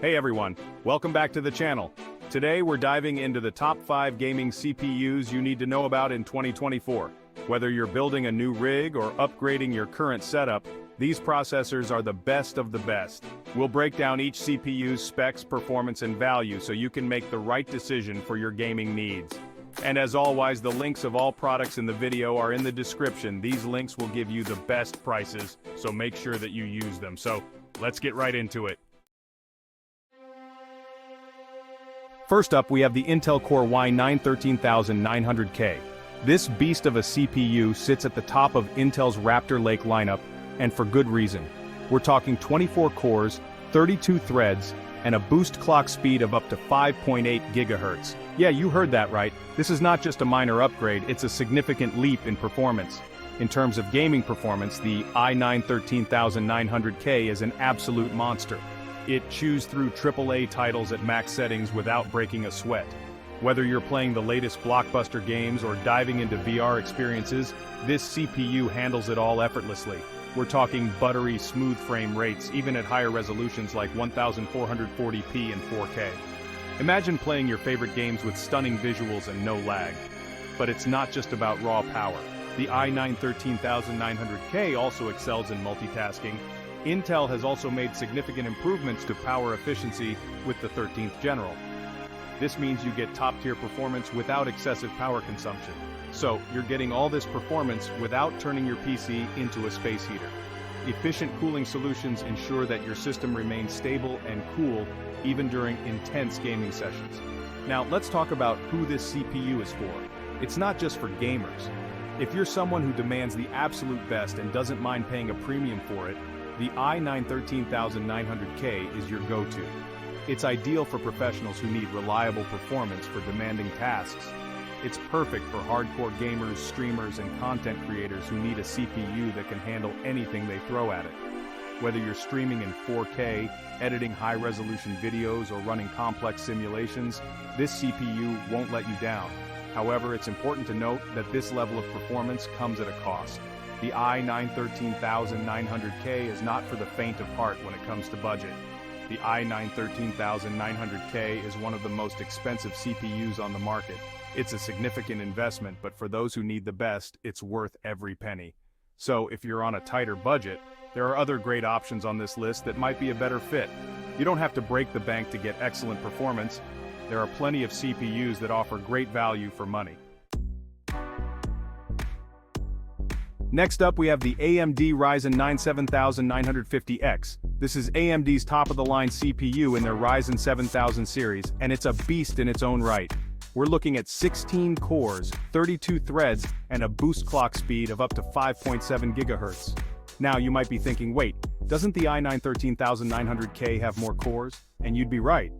Hey everyone, welcome back to the channel. Today we're diving into the top 5 gaming CPUs you need to know about in 2024. Whether you're building a new rig or upgrading your current setup, these processors are the best of the best. We'll break down each CPU's specs, performance, and value so you can make the right decision for your gaming needs. And as always, the links of all products in the video are in the description. These links will give you the best prices, so make sure that you use them. So, let's get right into it. First up, we have the Intel Core i9 13900K. This beast of a CPU sits at the top of Intel's Raptor Lake lineup, and for good reason. We're talking 24 cores, 32 threads, and a boost clock speed of up to 5.8 GHz. Yeah, you heard that right. This is not just a minor upgrade, it's a significant leap in performance. In terms of gaming performance, the i9 13900K is an absolute monster. It chews through AAA titles at max settings without breaking a sweat. Whether you're playing the latest blockbuster games or diving into VR experiences, this CPU handles it all effortlessly. We're talking buttery, smooth frame rates, even at higher resolutions like 1440p and 4K. Imagine playing your favorite games with stunning visuals and no lag. But it's not just about raw power. The i9 13900K also excels in multitasking. Intel has also made significant improvements to power efficiency with the 13th General. This means you get top-tier performance without excessive power consumption. So, you're getting all this performance without turning your PC into a space heater. Efficient cooling solutions ensure that your system remains stable and cool even during intense gaming sessions. Now, let's talk about who this CPU is for. It's not just for gamers. If you're someone who demands the absolute best and doesn't mind paying a premium for it, the i9 13900K is your go-to. It's ideal for professionals who need reliable performance for demanding tasks. It's perfect for hardcore gamers, streamers, and content creators who need a CPU that can handle anything they throw at it. Whether you're streaming in 4K, editing high-resolution videos, or running complex simulations, this CPU won't let you down. However, it's important to note that this level of performance comes at a cost. The i9 13900K is not for the faint of heart when it comes to budget. The i9 13900K is one of the most expensive CPUs on the market. It's a significant investment, but for those who need the best, it's worth every penny. So, if you're on a tighter budget, there are other great options on this list that might be a better fit. You don't have to break the bank to get excellent performance. There are plenty of CPUs that offer great value for money. Next up, we have the AMD Ryzen 9 7950X. This is AMD's top-of-the-line CPU in their Ryzen 7000 series, and it's a beast in its own right. We're looking at 16 cores, 32 threads, and a boost clock speed of up to 5.7 GHz. Now, you might be thinking, wait, doesn't the i9 13900K have more cores? And you'd be right.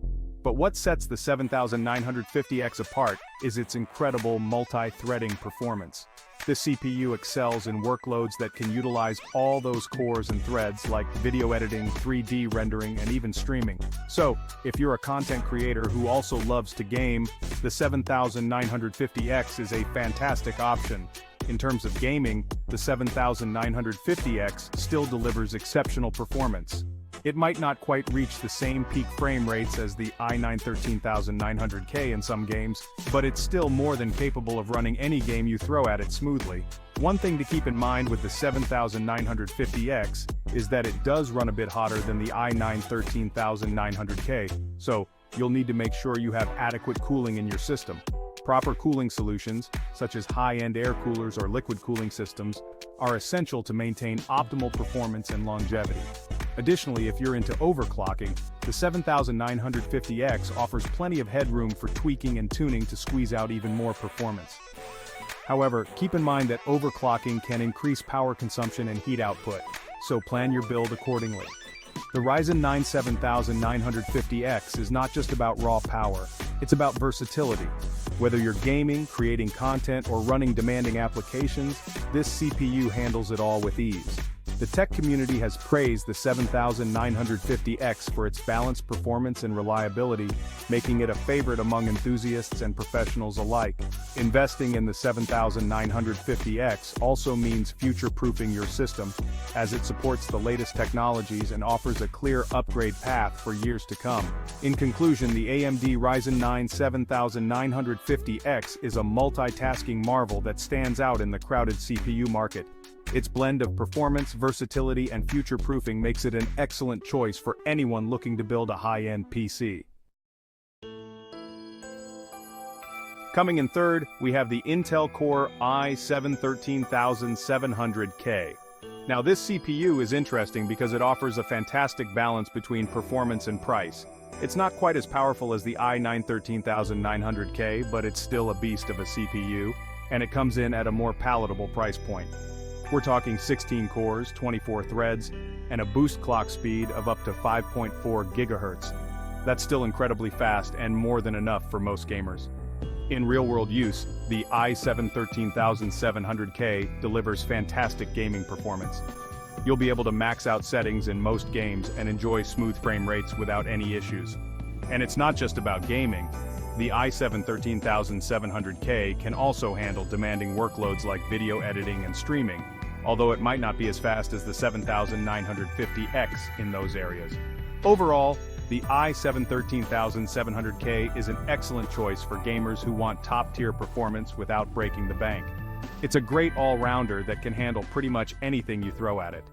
But what sets the 7950X apart is its incredible multi-threading performance. This CPU excels in workloads that can utilize all those cores and threads like video editing, 3D rendering, and even streaming. So, if you're a content creator who also loves to game, the 7950X is a fantastic option. In terms of gaming, the 7950X still delivers exceptional performance. It might not quite reach the same peak frame rates as the i9 13900K in some games, but it's still more than capable of running any game you throw at it smoothly. One thing to keep in mind with the 7950X is that it does run a bit hotter than the i9 13900K, so you'll need to make sure you have adequate cooling in your system. Proper cooling solutions, such as high-end air coolers or liquid cooling systems, are essential to maintain optimal performance and longevity. Additionally, if you're into overclocking, the 7950X offers plenty of headroom for tweaking and tuning to squeeze out even more performance. However, keep in mind that overclocking can increase power consumption and heat output, so plan your build accordingly. The Ryzen 9 7950X is not just about raw power, it's about versatility. Whether you're gaming, creating content, or running demanding applications, this CPU handles it all with ease. The tech community has praised the 7950X for its balanced performance and reliability, making it a favorite among enthusiasts and professionals alike. Investing in the 7950X also means future-proofing your system, as it supports the latest technologies and offers a clear upgrade path for years to come. In conclusion, the AMD Ryzen 9 7950X is a multitasking marvel that stands out in the crowded CPU market. Its blend of performance, versatility, and future-proofing makes it an excellent choice for anyone looking to build a high-end PC. Coming in third, we have the Intel Core i7-13700K. Now this CPU is interesting because it offers a fantastic balance between performance and price. It's not quite as powerful as the i9-13900K, but it's still a beast of a CPU, and it comes in at a more palatable price point. We're talking 16 cores, 24 threads, and a boost clock speed of up to 5.4 GHz. That's still incredibly fast and more than enough for most gamers. In real-world use, the i7-13700K delivers fantastic gaming performance. You'll be able to max out settings in most games and enjoy smooth frame rates without any issues. And it's not just about gaming. The i7-13700K can also handle demanding workloads like video editing and streaming, although it might not be as fast as the 7950X in those areas. Overall, the i7-13700K is an excellent choice for gamers who want top-tier performance without breaking the bank. It's a great all-rounder that can handle pretty much anything you throw at it.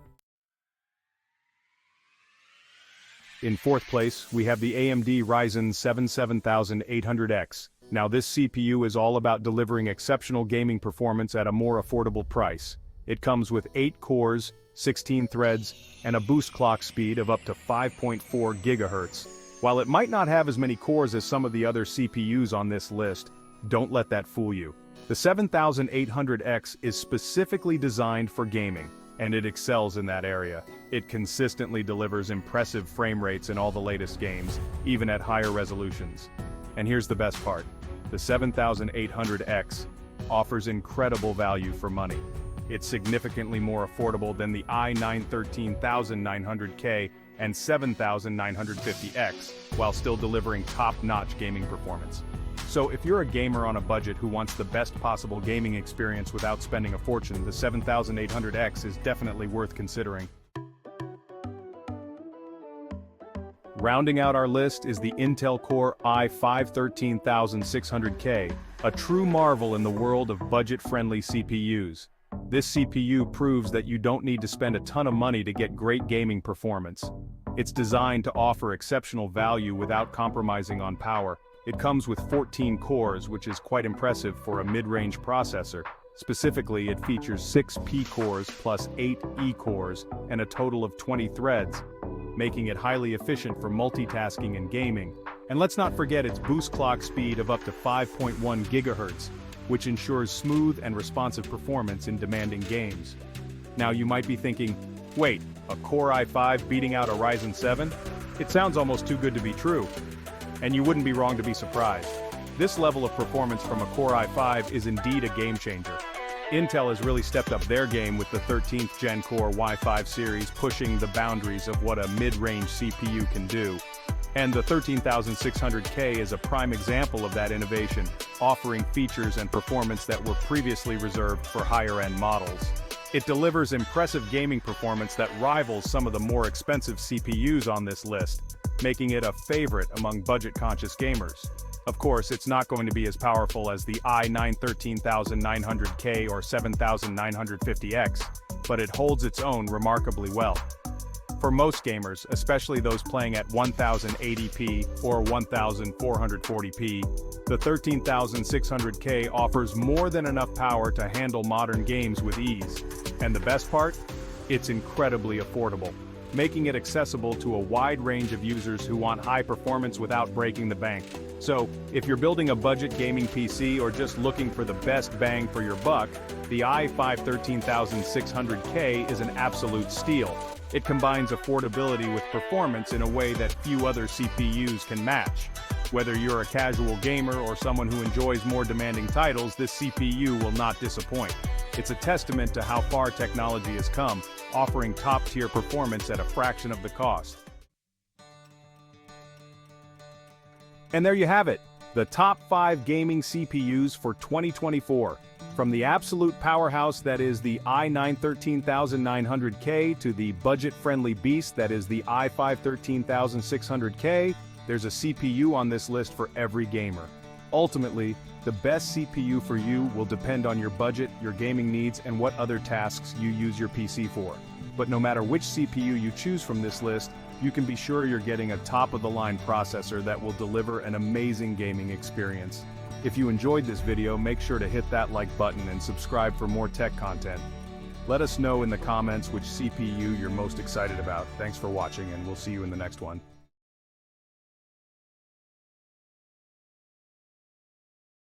In fourth place, we have the AMD Ryzen 7 7800X. Now this CPU is all about delivering exceptional gaming performance at a more affordable price. It comes with 8 cores, 16 threads, and a boost clock speed of up to 5.4 GHz. While it might not have as many cores as some of the other CPUs on this list, don't let that fool you. The 7800X is specifically designed for gaming, and it excels in that area. It consistently delivers impressive frame rates in all the latest games, even at higher resolutions. And here's the best part. The 7800X offers incredible value for money. It's significantly more affordable than the i9-13900K and 7950X, while still delivering top-notch gaming performance. So if you're a gamer on a budget who wants the best possible gaming experience without spending a fortune, the 7800X is definitely worth considering. Rounding out our list is the Intel Core i5-13600K, a true marvel in the world of budget-friendly CPUs. This CPU proves that you don't need to spend a ton of money to get great gaming performance. It's designed to offer exceptional value without compromising on power. It comes with 14 cores, which is quite impressive for a mid-range processor. Specifically, it features 6 P cores plus 8 E cores and a total of 20 threads, making it highly efficient for multitasking and gaming. And let's not forget its boost clock speed of up to 5.1 GHz, which ensures smooth and responsive performance in demanding games. Now you might be thinking, wait, a Core i5 beating out a Ryzen 7? It sounds almost too good to be true. And you wouldn't be wrong to be surprised. This level of performance from a Core i5 is indeed a game changer. Intel has really stepped up their game with the 13th Gen Core Y5 series, pushing the boundaries of what a mid-range CPU can do. And the 13600K is a prime example of that innovation, offering features and performance that were previously reserved for higher-end models. It delivers impressive gaming performance that rivals some of the more expensive CPUs on this list, making it a favorite among budget-conscious gamers. Of course, it's not going to be as powerful as the i9-13900K or 7950X, but it holds its own remarkably well. For most gamers, especially those playing at 1080p or 1440p, the 13600K offers more than enough power to handle modern games with ease. And the best part? It's incredibly affordable, making it accessible to a wide range of users who want high performance without breaking the bank. So, if you're building a budget gaming PC or just looking for the best bang for your buck, the i5-13600K is an absolute steal. It combines affordability with performance in a way that few other CPUs can match. Whether you're a casual gamer or someone who enjoys more demanding titles, this CPU will not disappoint. It's a testament to how far technology has come, offering top-tier performance at a fraction of the cost. And there you have it, The top 5 gaming CPUs for 2024. From the absolute powerhouse that is the i9-13900K to the budget-friendly beast that is the i5-13600K, there's a CPU on this list for every gamer. Ultimately, the best CPU for you will depend on your budget, your gaming needs, and what other tasks you use your PC for. But no matter which CPU you choose from this list, you can be sure you're getting a top-of-the-line processor that will deliver an amazing gaming experience. If you enjoyed this video, make sure to hit that like button and subscribe for more tech content. Let us know in the comments which CPU you're most excited about. Thanks for watching, and we'll see you in the next one.